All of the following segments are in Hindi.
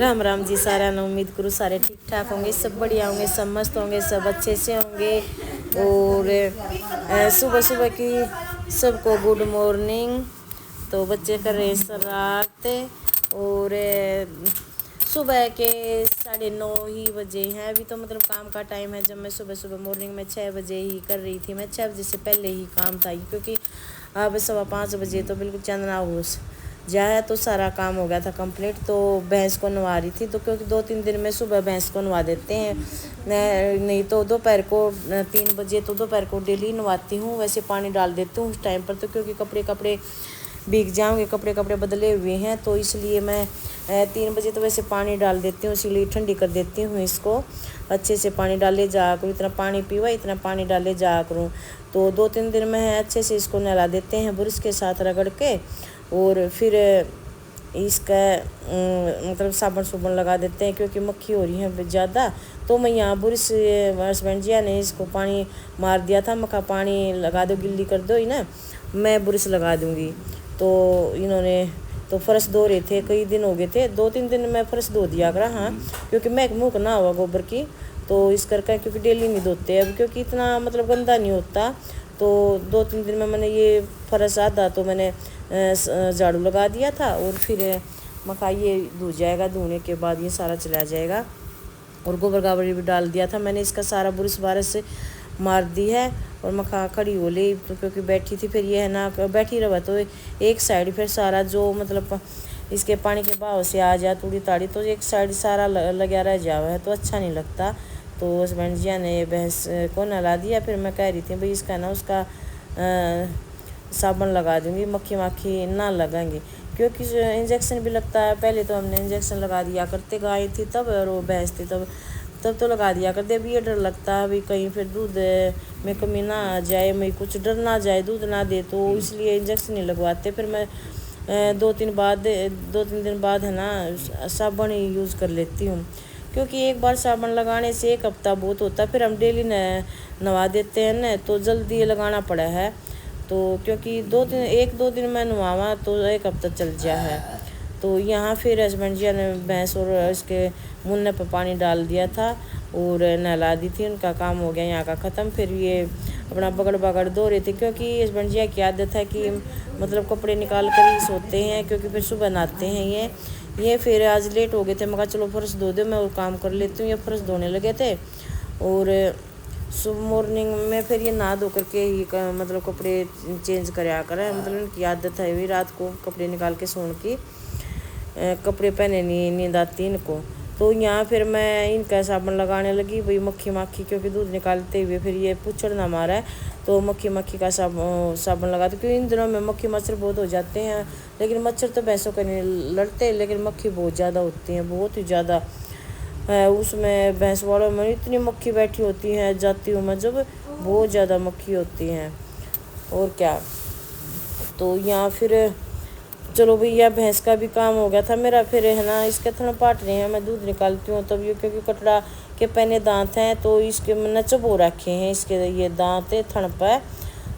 राम राम जी सारा ना। उम्मीद करूँ सारे ठीक ठाक होंगे, सब बढ़िया होंगे, सब मस्त होंगे, सब अच्छे से होंगे। और सुबह सुबह की सबको गुड मॉर्निंग। तो बच्चे कर रहे शरारत और सुबह के 9:30 ही बजे हैं अभी। तो मतलब काम का टाइम है। जब मैं सुबह सुबह मॉर्निंग में 6 बजे ही कर रही थी, मैं 6 बजे से पहले ही काम था, क्योंकि अब 5:15 बजे तो बिल्कुल चंदना होश जाए तो सारा काम हो गया था कंप्लीट। तो भैंस को नवा रही थी, तो क्योंकि 2-3 दिन में सुबह भैंस को नवा देते हैं, नहीं तो दोपहर को 3 बजे, तो दोपहर को डेली नवाती हूँ। वैसे पानी डाल देती हूँ उस टाइम पर, तो क्योंकि कपड़े भीग जाऊँगे, कपड़े बदले हुए हैं, तो इसलिए मैं 3 बजे तो वैसे पानी डाल देती हूँ, इसीलिए ठंडी कर देती हूँ इसको। अच्छे से पानी डाले जा करूँ, इतना पानी पीवा इतना पानी डाले जा करूँ। तो 2-3 दिन में अच्छे से इसको नहला देते हैं ब्रश के साथ रगड़ के, और फिर इसका मतलब साबुन लगा देते हैं, क्योंकि मक्खी हो रही है ज़्यादा। तो मैं यहाँ ब्रश हस्बैंड जी ने इसको पानी मार दिया था, मखा पानी लगा दो, गिल्ली कर दो ही ना, मैं ब्रश लगा दूँगी। तो इन्होंने तो फर्श धो रहे थे, कई दिन हो गए थे, 2-3 दिन में फर्श धो दिया करा। हाँ, क्योंकि मैं मुँह ना हुआ गोबर की, तो इस करके, क्योंकि डेली नहीं धोते अब, क्योंकि इतना मतलब गंदा नहीं होता। तो 2-3 दिन में मैंने ये फर्श आधा तो मैंने झाड़ू लगा दिया था, और फिर मखा ये धो जाएगा, धोने के बाद ये सारा चला जाएगा। और गोबर गाबर भी डाल दिया था मैंने, इसका सारा बुरश बारश से मार दी है। और मखा खड़ी हो ली, तो क्योंकि बैठी थी, फिर ये है ना बैठी रहा तो एक साइड फिर सारा जो मतलब इसके पानी के बहाव से आ जा तूड़ी ताड़ी, तो एक साइड सारा लगा रह जावा है, तो अच्छा नहीं लगता। तो हस्बैंड जी ने भैंस को नहला दिया। फिर मैं कह रही थी भाई इसका ना उसका साबुन लगा दूंगी, मक्खी ना लगाएंगे, क्योंकि इंजेक्शन भी लगता है। पहले तो हमने इंजेक्शन लगा दिया करते, गाय थी तब और वो भैंस थी तब तो लगा दिया करते। अभी ये डर लगता है अभी कहीं फिर दूध में कमी ना आ जाए, मैं कुछ डर ना जाए दूध ना दे, तो इसलिए इंजेक्शन नहीं लगवाते। फिर मैं 2-3 दिन बाद है ना साबुन ही यूज़ कर लेती हूँ, क्योंकि एक बार साबुन लगाने से 1 हफ्ता बहुत होता है। फिर हम डेली नवा देते हैं ना, तो जल्दी लगाना पड़ा है। तो क्योंकि 1-2 दिन में नवावा तो 1 हफ्ता चल गया है। तो यहाँ फिर हस्बैंड जी ने भैंस और इसके मुन्ने पर पानी डाल दिया था और नहला दी थी, उनका काम हो गया यहाँ का ख़त्म। फिर ये अपना बगड़ धो रहे थे, क्योंकि हस्बैंड जी की आदत है कि मतलब कपड़े निकाल कर ही सोते हैं, क्योंकि फिर सुबह नहाते हैं ये फिर आज लेट हो गए थे। मैं कहा चलो फर्श धो दो, मैं और काम कर लेती हूँ। ये फर्श धोने लगे थे, और सुबह मॉर्निंग में फिर ये नहा धो करके ही मतलब कपड़े चेंज कराया करें, मतलब इनकी आदत है भी रात को कपड़े निकाल के सोने की, कपड़े पहने नहीं नींद आती इनको। तो यहाँ फिर मैं इनका साबुन लगाने लगी भाई मक्खी, क्योंकि दूध निकालते हुए फिर ये पुच्छड़ ना मारा है, तो मक्खी का साबुन लगा दो, क्योंकि इन दिनों में मक्खी मच्छर बहुत हो जाते हैं। लेकिन मच्छर तो भैंसों का नहीं लड़ते, लेकिन मक्खी बहुत ज़्यादा होती हैं, बहुत ही ज़्यादा है उसमें। भैंस वालों में इतनी मक्खी बैठी होती हैं, जाती हूँ मैं जब, बहुत ज़्यादा मक्खी होती हैं और क्या। तो यहाँ फिर चलो भैया भैंस का भी काम हो गया था मेरा। फिर है ना इसके थन पाट रहे हैं, मैं दूध निकालती हूँ तब ये, क्योंकि कटड़ा के पहने दांत हैं, तो इसके नचब हो रखे हैं इसके ये दांत थन पर।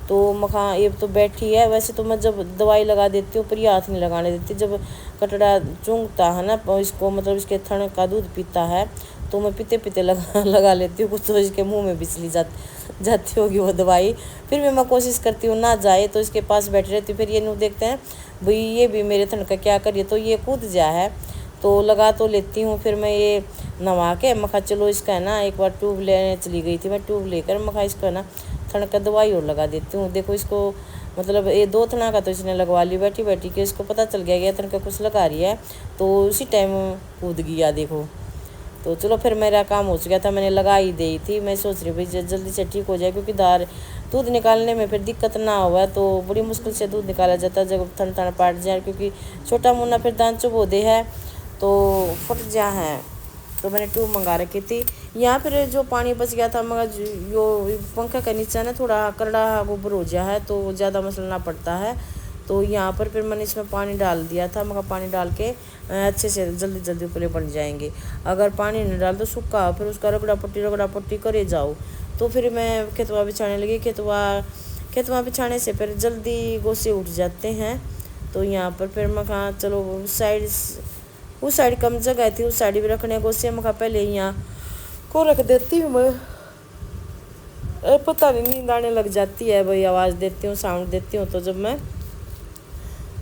तो मखा ये तो बैठी है, वैसे तो मैं जब दवाई लगा देती हूँ पर ये हाथ नहीं लगाने देती। जब कटड़ा चूंगता है ना इसको, मतलब इसके थन का दूध पीता है, तो मैं पीते लगा लेती हूँ कुछ, तो इसके मुंह में बिचली जाती होगी वो दवाई। फिर भी मैं कोशिश करती हूँ ना जाए, तो इसके पास बैठी रहती हूँ। फिर ये नु देखते हैं भाई ये भी मेरे थन का क्या करिए, तो ये कूद जा है, तो लगा तो लेती हूँ। फिर मैं ये नवा के मखा चलो इसका है ना, एक बार ट्यूब लेने चली गई थी मैं, ट्यूब लेकर मखा इसको है ना थन का दवाई और लगा देती हूँ। देखो इसको मतलब ये 2 थना का तो इसने लगवा ली बैठी के, इसको पता चल गया कि थन का कुछ लगा रही है, तो उसी टाइम कूद गया देखो। तो चलो फिर मेरा काम हो चुका था, मैंने लगा ही दी थी। मैं सोच रही भाई जल्दी से ठीक हो जाए, क्योंकि दूध निकालने में फिर दिक्कत ना हुआ, तो बड़ी मुश्किल से दूध निकाला जाता है जब थन पाट जाए, क्योंकि छोटा मुन्ना फिर दांत चुभ होते है तो फट जा है। तो मैंने ट्यूब मंगा रखी थी। यहाँ फिर जो पानी बच गया था मगर जो पंखा का नीचा ना थोड़ा करड़ा गोबर हो गया है, तो ज़्यादा मसलना पड़ता है। तो यहाँ पर फिर मैंने इसमें पानी डाल दिया था, मगर पानी डाल के अच्छे से जल्दी उपले बन जाएंगे। अगर पानी नहीं डाल तो सूखा, फिर उसका रगड़ा पट्टी करे जाओ। तो फिर मैं खेतवा बिछाने लगी, खेतवा बिछाने से फिर जल्दी गोसे उठ जाते हैं। तो यहाँ पर फिर मैं कहा चलो साइड उस साइड कम जगह थी, उस साइड भी रखने को से मैं पहले यहाँ को रख देती हूँ मैं। पता नहीं नींद आने लग जाती है भाई, आवाज़ देती हूँ, साउंड देती हूँ तो जब मैं,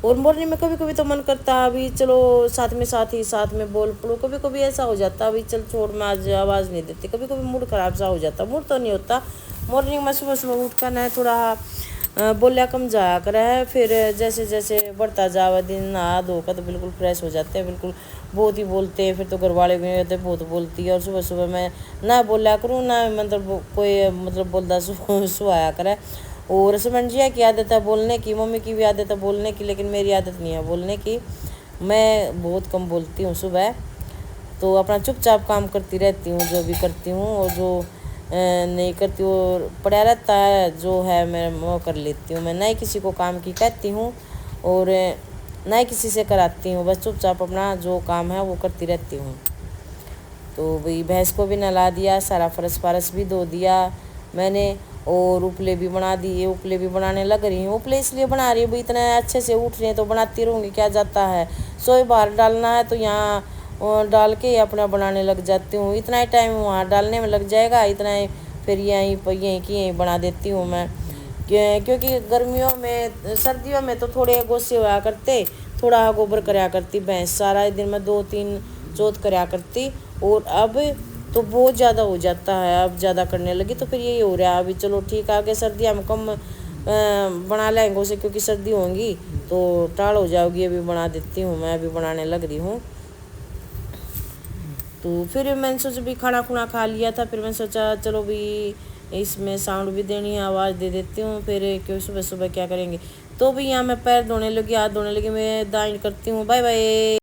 और मॉर्निंग में कभी कभी तो मन करता है अभी चलो साथ में बोल पड़ो, कभी कभी ऐसा हो जाता अभी चल छोड़ मैं आज आवाज़ नहीं देती, कभी कभी मूड ख़राब सा हो जाता, मूड तो नहीं होता। मॉर्निंग में सुबह सुबह उठ कर न थोड़ा बोलिया कम जाया करा है, फिर जैसे जैसे बढ़ता जावा दिन नहा धोकर तो बिल्कुल फ्रेश हो जाते हैं, बिल्कुल बहुत ही बोलते हैं, फिर तो घर वाले भी नहीं होते, बहुत बोलती है। और सुबह सुबह मैं ना बोला करूँ ना मतलब कोई मतलब बोलता सुहाया करे। और सुमन जी की आदत है बोलने की, मम्मी की भी आदत है बोलने की, लेकिन मेरी आदत नहीं है बोलने की, मैं बहुत कम बोलती हूँ सुबह, तो अपना चुपचाप काम करती रहती हूँ जो भी करती हूँ, और जो नहीं करती वो पड़ा रहता है, जो है मैं वो कर लेती हूँ। मैं ना ही किसी को काम की कहती हूँ और ना ही किसी से कराती हूँ, बस चुपचाप अपना जो काम है वो करती रहती हूँ। तो वही भैंस को भी नहला दिया, सारा फरस भी धो दिया मैंने, और उपले भी बना दिए, उपले भी बनाने लग रही हूँ। उपले इसलिए बना रही हूँ भाई इतने अच्छे से उठ रही हैं तो बनाती रहूँगी, क्या जाता है, सोए बाहर डालना है तो यहाँ डाल के अपना बनाने लग जाती हूँ, इतना ही टाइम वहाँ डालने में लग जाएगा, इतना ही फिर यहीं की यहीं बना देती हूँ मैं। क्योंकि गर्मियों में सर्दियों में तो थोड़े गोसे हुआ करते, थोड़ा गोबर कराया करती भैंस, सारा दिन में 2-3 जोत कराया करती, और अब तो बहुत ज़्यादा हो जाता है, अब ज़्यादा करने लगी तो फिर यही हो रहा है। अभी चलो ठीक आगे सर्दियाँ में कम बना लेंगे उसे, क्योंकि सर्दी होंगी तो टाल हो जाओगी, अभी बना देती हूँ मैं, अभी बनाने लग रही हूँ। तो फिर मैंने सोचा भी खाना खुना खा लिया था, फिर मैंने सोचा चलो भी इसमें साउंड भी देनी है, आवाज़ दे देती हूँ, फिर क्यों सुबह सुबह क्या करेंगे। तो भी यहाँ मैं पैर धोने लगी, हाथ धोने लगी, मैं दाइन करती हूँ। Bye bye.